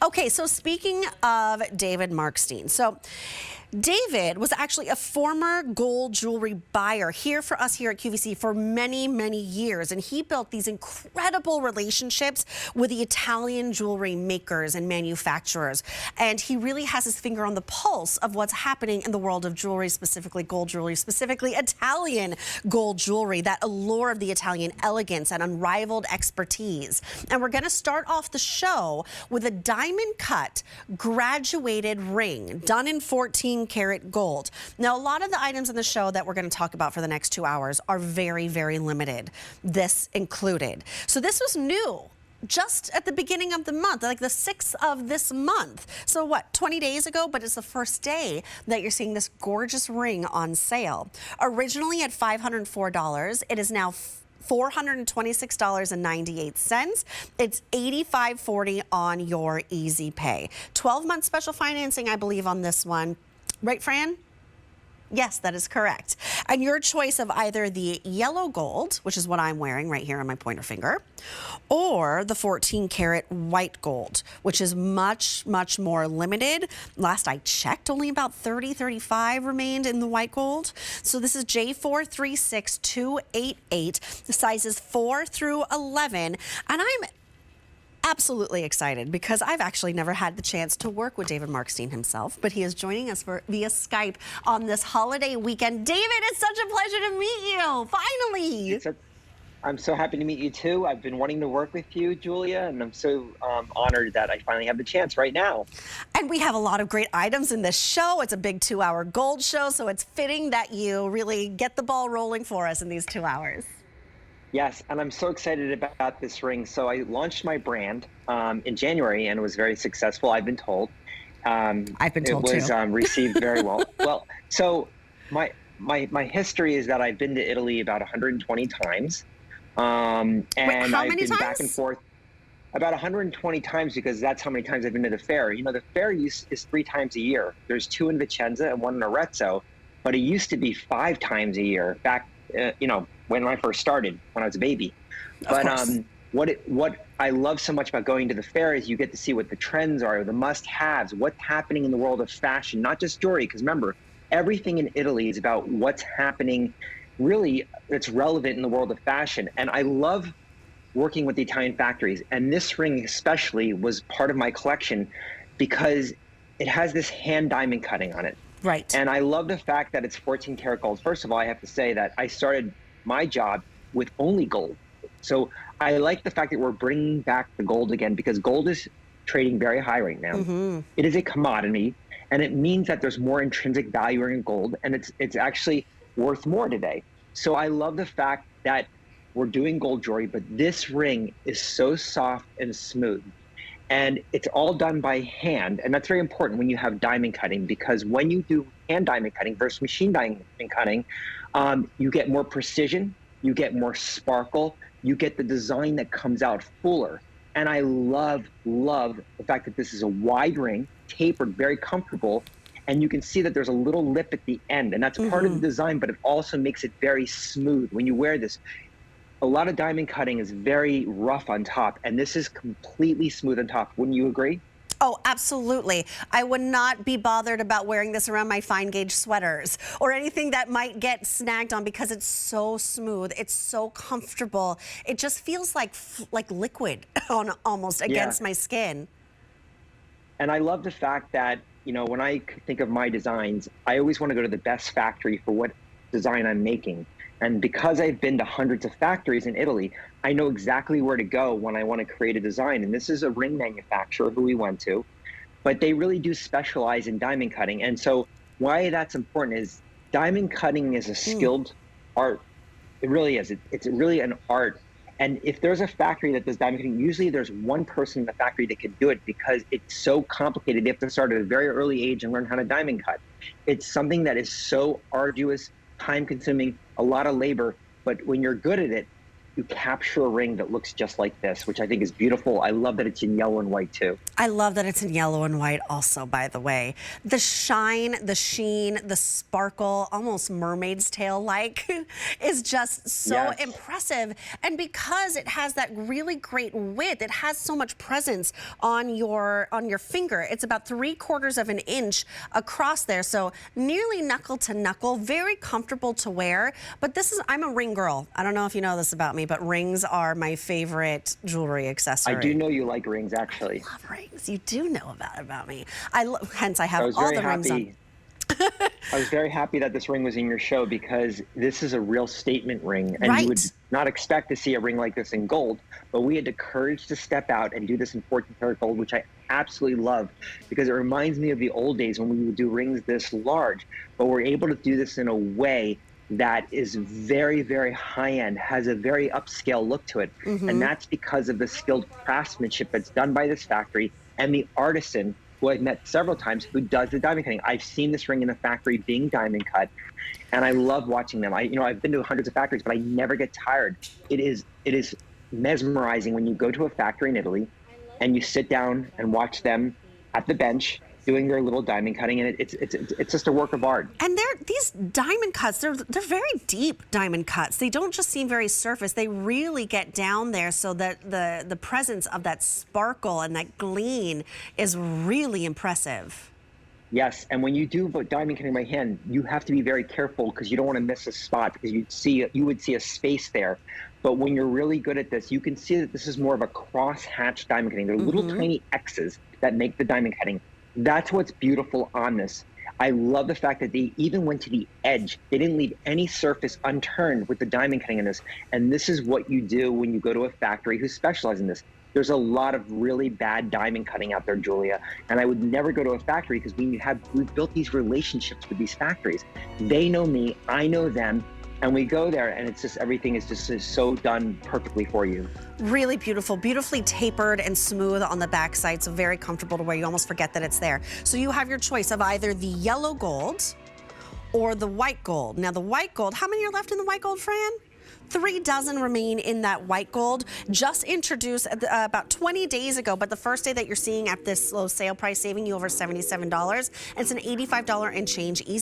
Okay, so speaking of David Markstein, so David was actually a former gold jewelry buyer here for us here at QVC for many, many years. And he built these incredible relationships with the Italian jewelry makers and manufacturers. And he really has his finger on the pulse of what's happening in the world of jewelry, specifically gold jewelry, specifically Italian gold jewelry, that allure of the Italian elegance and unrivaled expertise. And we're going to start off the show with a diamond cut graduated ring done in 14 karat gold. Now, a lot of the items in the show that we're going to talk about for the next 2 hours are very, very limited, this included. So this was new just at the beginning of the month, like the 6th of this month. So what, 20 days ago, but it's the first day that you're seeing this gorgeous ring on sale. Originally at $504, it is now $426.98. It's $85.40 on your Easy Pay. 12-month special financing, I believe, on this one. Right, Fran? Yes, that is correct. And your choice of either the yellow gold, which is what I'm wearing right here on my pointer finger, or the 14 karat white gold, which is much, much more limited. Last I checked, only about 35 remained in the white gold. So this is J436288, the sizes 4 through 11. And I'm absolutely excited because I've actually never had the chance to work with David Markstein himself, but he is joining us via Skype on this holiday weekend. David, it's such a pleasure to meet you, finally. I'm so happy to meet you too. I've been wanting to work with you, Julia, and I'm so honored that I finally have the chance right now. And we have a lot of great items in this show. It's a big 2-hour gold show, so it's fitting that you really get the ball rolling for us in these 2 hours. Yes, and I'm so excited about this ring. So I launched my brand in January and it was very successful, I've been told. I've been told too. It was received very well. Well, so my history is that I've been to Italy about 120 times. And Wait, how I've many been times? back and forth about 120 times because that's how many times I've been to the fair. You know, the fair is 3 times a year. There's 2 in Vicenza and 1 in Arezzo, but it used to be 5 times a year back, you know, when I first started, when I was a baby. But what I love so much about going to the fair is you get to see what the trends are, the must-haves, what's happening in the world of fashion, not just jewelry, because remember, everything in Italy is about what's happening really that's relevant in the world of fashion. And I love working with the Italian factories. And this ring especially was part of my collection because it has this hand diamond cutting on it. Right. And I love the fact that it's 14 karat gold. First of all, I have to say that I started my job with only gold. So I like the fact that we're bringing back the gold again because gold is trading very high right now. Mm-hmm. It is a commodity and it means that there's more intrinsic value in gold and it's actually worth more today. So I love the fact that we're doing gold jewelry, but this ring is so soft and smooth. And it's all done by hand. And that's very important when you have diamond cutting because when you do hand diamond cutting versus machine diamond cutting, you get more precision, you get more sparkle, you get the design that comes out fuller. And I love the fact that this is a wide ring, tapered, very comfortable, and you can see that there's a little lip at the end, and that's part of the design, but it also makes it very smooth. When you wear this, a lot of diamond cutting is very rough on top, and this is completely smooth on top. Wouldn't you agree? Oh, absolutely. I would not be bothered about wearing this around my fine gauge sweaters or anything that might get snagged on because it's so smooth. It's so comfortable. It just feels like liquid on almost against my skin. And I love the fact that, you know, when I think of my designs, I always want to go to the best factory for what design I'm making. And because I've been to hundreds of factories in Italy, I know exactly where to go when I want to create a design. And this is a ring manufacturer who we went to, but they really do specialize in diamond cutting. And so why that's important is diamond cutting is a skilled art. It really is. It's really an art. And if there's a factory that does diamond cutting, usually there's one person in the factory that can do it because it's so complicated. They have to start at a very early age and learn how to diamond cut. It's something that is so arduous, time consuming, a lot of labor, but when you're good at it, you capture a ring that looks just like this, which I think is beautiful. I love that it's in yellow and white too. I love that it's in yellow and white also, by the way. The shine, the sheen, the sparkle, almost mermaid's tail-like is just so impressive. And because it has that really great width, it has so much presence on your finger. It's about 3/4 of an inch across there. So nearly knuckle to knuckle, very comfortable to wear. But I'm a ring girl. I don't know if you know this about me, but rings are my favorite jewelry accessory. I do know you like rings, actually. I love rings. You do know about me. Hence I have I was all very the rings on. happy. I was very happy that this ring was in your show because this is a real statement ring, and you would not expect to see a ring like this in gold, but we had the courage to step out and do this in 14-karat gold, which I absolutely love because it reminds me of the old days when we would do rings this large, but we're able to do this in a way that is very, very high-end, has a very upscale look to it. And that's because of the skilled craftsmanship that's done by this factory and the artisan who I've met several times who does the diamond cutting. I've seen this ring in a factory being diamond cut, and I love watching them. I've been to hundreds of factories, but I never get tired. It is mesmerizing when you go to a factory in Italy and you sit down and watch them at the bench doing their little diamond cutting, and it's just a work of art. And these diamond cuts, they're very deep diamond cuts. They don't just seem very surface. They really get down there so that the presence of that sparkle and that gleam is really impressive. Yes, and when you do diamond cutting by hand, you have to be very careful because you don't want to miss a spot because you would see a space there. But when you're really good at this, you can see that this is more of a cross-hatch diamond cutting. They're little tiny X's that make the diamond cutting. That's what's beautiful on this. I love the fact that they even went to the edge. They didn't leave any surface unturned with the diamond cutting in this. And this is what you do when you go to a factory who specializes in this. There's a lot of really bad diamond cutting out there, Julia. And I would never go to a factory because we've built these relationships with these factories. They know me, I know them. And we go there and it's just, everything is just so done perfectly for you. Really beautiful, beautifully tapered and smooth on the backside, so very comfortable to wear. You almost forget that it's there. So you have your choice of either the yellow gold or the white gold. Now the white gold, how many are left in the white gold, Fran? 3 dozen remain in that white gold, just introduced about 20 days ago, but the first day that you're seeing at this low sale price, saving you over $77. It's an $85 and change easy.